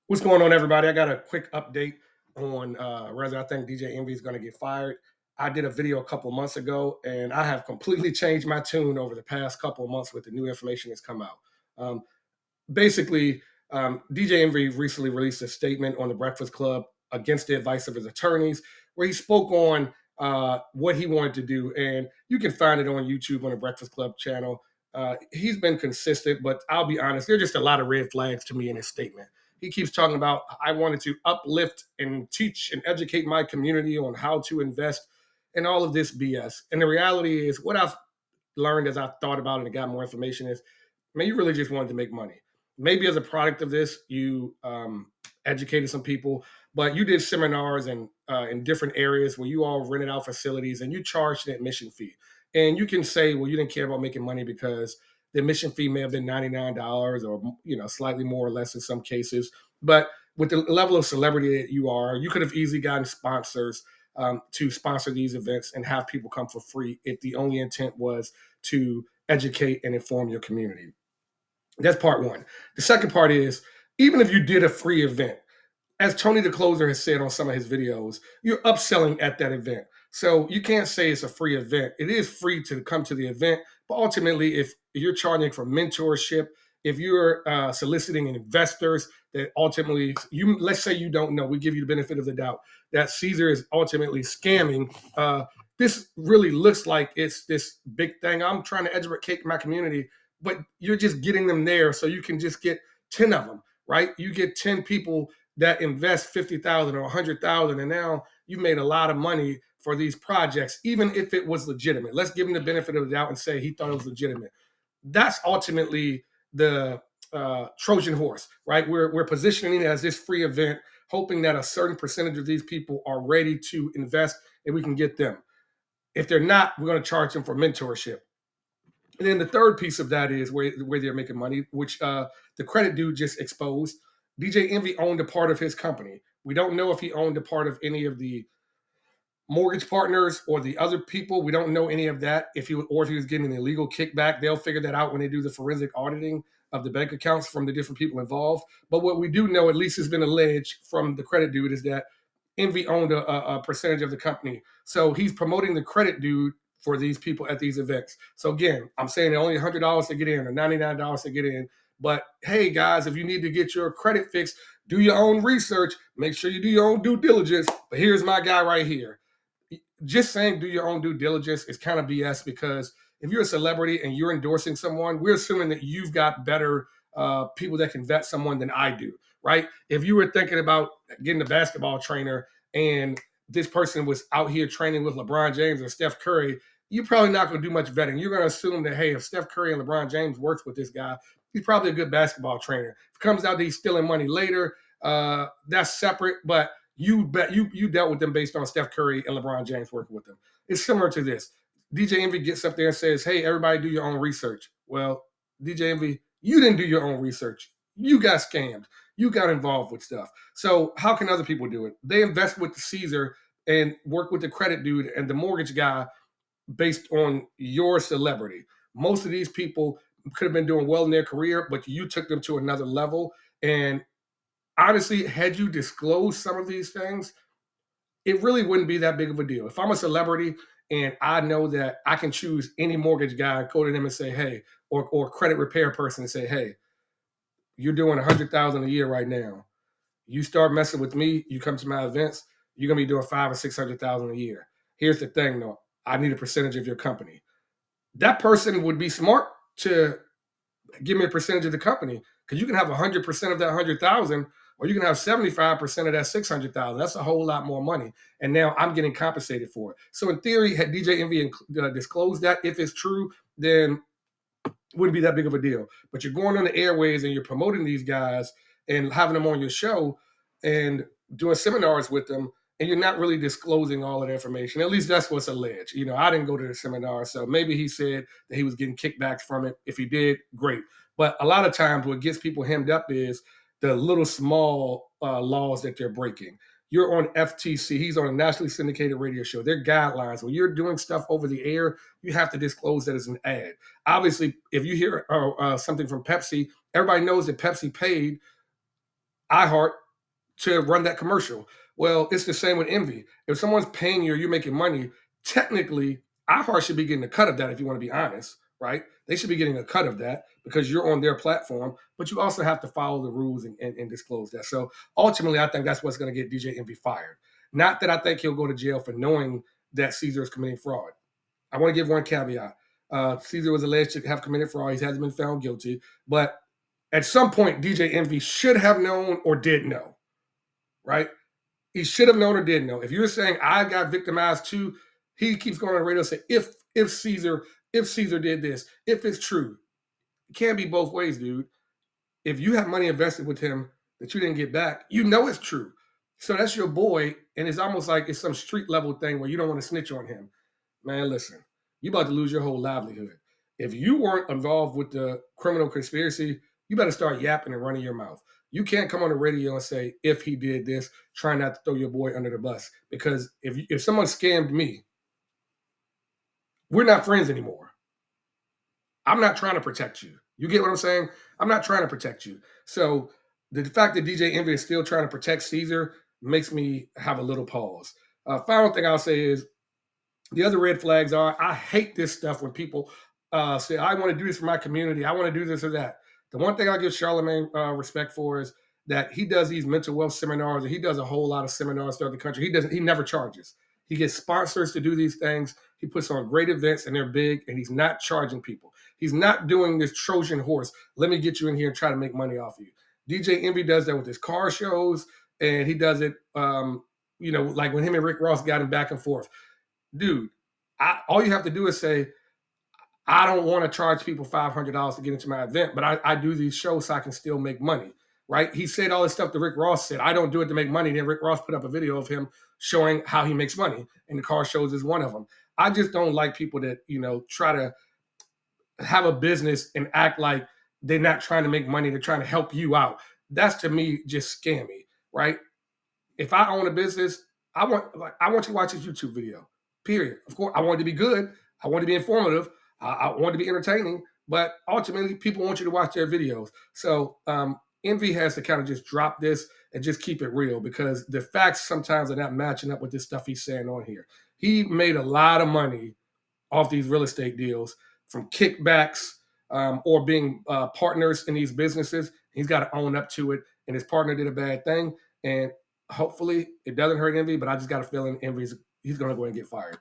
What's going on, everybody? I got a quick update on whether I think DJ Envy is going to get fired. I did a video a couple months ago, and I have completely changed my tune over the past couple of months with the new information that's come out. Um, basically, DJ Envy recently released a statement on the Breakfast Club against the advice of his attorneys, where he spoke on what he wanted to do, and you can find it on YouTube on the Breakfast Club channel. He's been consistent, but I'll be honest, there are just a lot of red flags to me in his statement. He keeps talking about I wanted to uplift and teach and educate my community on how to invest and all of this BS. And the reality is, what I've learned as I've thought about it and got more information is, man, you really just wanted to make money. Maybe as a product of this, you educated some people, but you did seminars and in different areas where you all rented out facilities and you charged an admission fee. And you can say, well, you didn't care about making money because the admission fee may have been $99 or slightly more or less in some cases. But with the level of celebrity that you are, you could have easily gotten sponsors to sponsor these events and have people come for free if the only intent was to educate and inform your community. That's part one. The second part is, even if you did a free event, as Tony the Closer has said on some of his videos, you're upselling at that event. So you can't say it's a free event. It is free to come to the event, but ultimately, if you're charging for mentorship, if you're soliciting investors that ultimately you, let's say you don't know, we give you the benefit of the doubt that Caesar is ultimately scamming. This really looks like it's this big thing. I'm trying to educate my community, but you're just getting them there so you can just get 10 of them, right? You get 10 people that invest 50,000 or 100,000, and now you made a lot of money for these projects, even if it was legitimate. Let's give him the benefit of the doubt and say he thought it was legitimate. That's ultimately the Trojan horse, right? We're positioning it as this free event, hoping that a certain percentage of these people are ready to invest and we can get them. If they're not, we're going to charge them for mentorship. And then the third piece of that is where they're making money, which the credit dude just exposed. DJ Envy owned a part of his company. We don't know if he owned a part of any of the mortgage partners or the other people. We don't know any of that. If he was getting an illegal kickback, they'll figure that out when they do the forensic auditing of the bank accounts from the different people involved. But what we do know, at least has been alleged from the credit dude, is that Envy owned a percentage of the company. So he's promoting the credit dude for these people at these events. So again, I'm saying only $100 to get in or $99 to get in. But hey, guys, if you need to get your credit fixed, do your own research. Make sure you do your own due diligence. But here's my guy right here. Just saying do your own due diligence is kind of BS, because if you're a celebrity and you're endorsing someone, we're assuming that you've got better people that can vet someone than I do, right? If you were thinking about getting a basketball trainer and this person was out here training with LeBron James or Steph Curry, you're probably not going to do much vetting. You're going to assume that, hey, if Steph Curry and LeBron James works with this guy, he's probably a good basketball trainer. If it comes out that he's stealing money later, that's separate, but you dealt with them based on Steph Curry and LeBron James working with them. It's similar to this. DJ Envy gets up there and says, hey, everybody do your own research. Well, DJ Envy, you didn't do your own research. You got scammed. You got involved with stuff. So how can other people do it? They invest with the Caesar and work with the credit dude and the mortgage guy based on your celebrity. Most of these people could have been doing well in their career, but you took them to another level. And honestly, had you disclosed some of these things, it really wouldn't be that big of a deal. If I'm a celebrity and I know that I can choose any mortgage guy, go to them and say, hey, or credit repair person and say, hey, you're doing 100,000 a year right now. You start messing with me, you come to my events, you're gonna be doing 500 or 600,000 a year. Here's the thing, though. I need a percentage of your company. That person would be smart to give me a percentage of the company, because you can have 100% of that 100,000, or you can have 75% of that 600,000. That's a whole lot more money, and now I'm getting compensated for it. So in theory, had DJ Envy disclosed that, if it's true, then it wouldn't be that big of a deal. But you're going on the airways and you're promoting these guys and having them on your show and doing seminars with them, and you're not really disclosing all of the information. At least that's what's alleged. I didn't go to the seminar, so maybe he said that he was getting kickbacks from it. If he did, great. But a lot of times what gets people hemmed up is the little small laws that they're breaking. You're on FTC. He's on a nationally syndicated radio show. There are guidelines. When you're doing stuff over the air, you have to disclose that as an ad. Obviously, if you hear something from Pepsi, everybody knows that Pepsi paid iHeart to run that commercial. Well, it's the same with Envy. If someone's paying you or you're making money, technically, iHeart should be getting a cut of that if you want to be honest, right? They should be getting a cut of that because you're on their platform, but you also have to follow the rules and disclose that. So ultimately, I think that's what's going to get DJ Envy fired. Not that I think he'll go to jail for knowing that Cesar is committing fraud. I want to give one caveat. Cesar was alleged to have committed fraud. He hasn't been found guilty, but at some point, DJ Envy should have known or did know, right? He should have known or did know. If you're saying I got victimized too, he keeps going on the radio and say if Cesar did this, if it's true, it can't be both ways, dude. If you have money invested with him that you didn't get back, you know it's true. So that's your boy, and it's almost like it's some street level thing where you don't want to snitch on him. Man, listen, you about to lose your whole livelihood. If you weren't involved with the criminal conspiracy, you better start yapping and running your mouth. You can't come on the radio and say if he did this, try not to throw your boy under the bus. Because if someone scammed me, we're not friends anymore. I'm not trying to protect you. You get what I'm saying? I'm not trying to protect you. So the fact that DJ Envy is still trying to protect Cesar makes me have a little pause. Final thing I'll say is the other red flags are I hate this stuff when people say, I want to do this for my community. I want to do this or that. The one thing I give Charlemagne respect for is that he does these mental wealth seminars, and he does a whole lot of seminars throughout the country. He never charges. He gets sponsors to do these things. He puts on great events, and they're big, and he's not charging people. He's not doing this Trojan horse. Let me get you in here and try to make money off of you. DJ Envy does that with his car shows, and he does it, like when him and Rick Ross got him back and forth. Dude, all you have to do is say, I don't want to charge people $500 to get into my event, but I do these shows so I can still make money, right? He said all this stuff that Rick Ross said. I don't do it to make money. Then Rick Ross put up a video of him showing how he makes money, and the car shows is one of them. I just don't like people that, try to have a business and act like they're not trying to make money. They're trying to help you out. That's to me just scammy, right? If I own a business, I want you to watch this YouTube video. Period. Of course, I want it to be good. I want it to be informative. I want it to be entertaining. But ultimately, people want you to watch their videos. So Envy has to kind of just drop this and just keep it real because the facts sometimes are not matching up with this stuff he's saying on here. He made a lot of money off these real estate deals from kickbacks or being partners in these businesses. He's got to own up to it. And his partner did a bad thing. And hopefully it doesn't hurt Envy, but I just got a feeling he's going to go and get fired.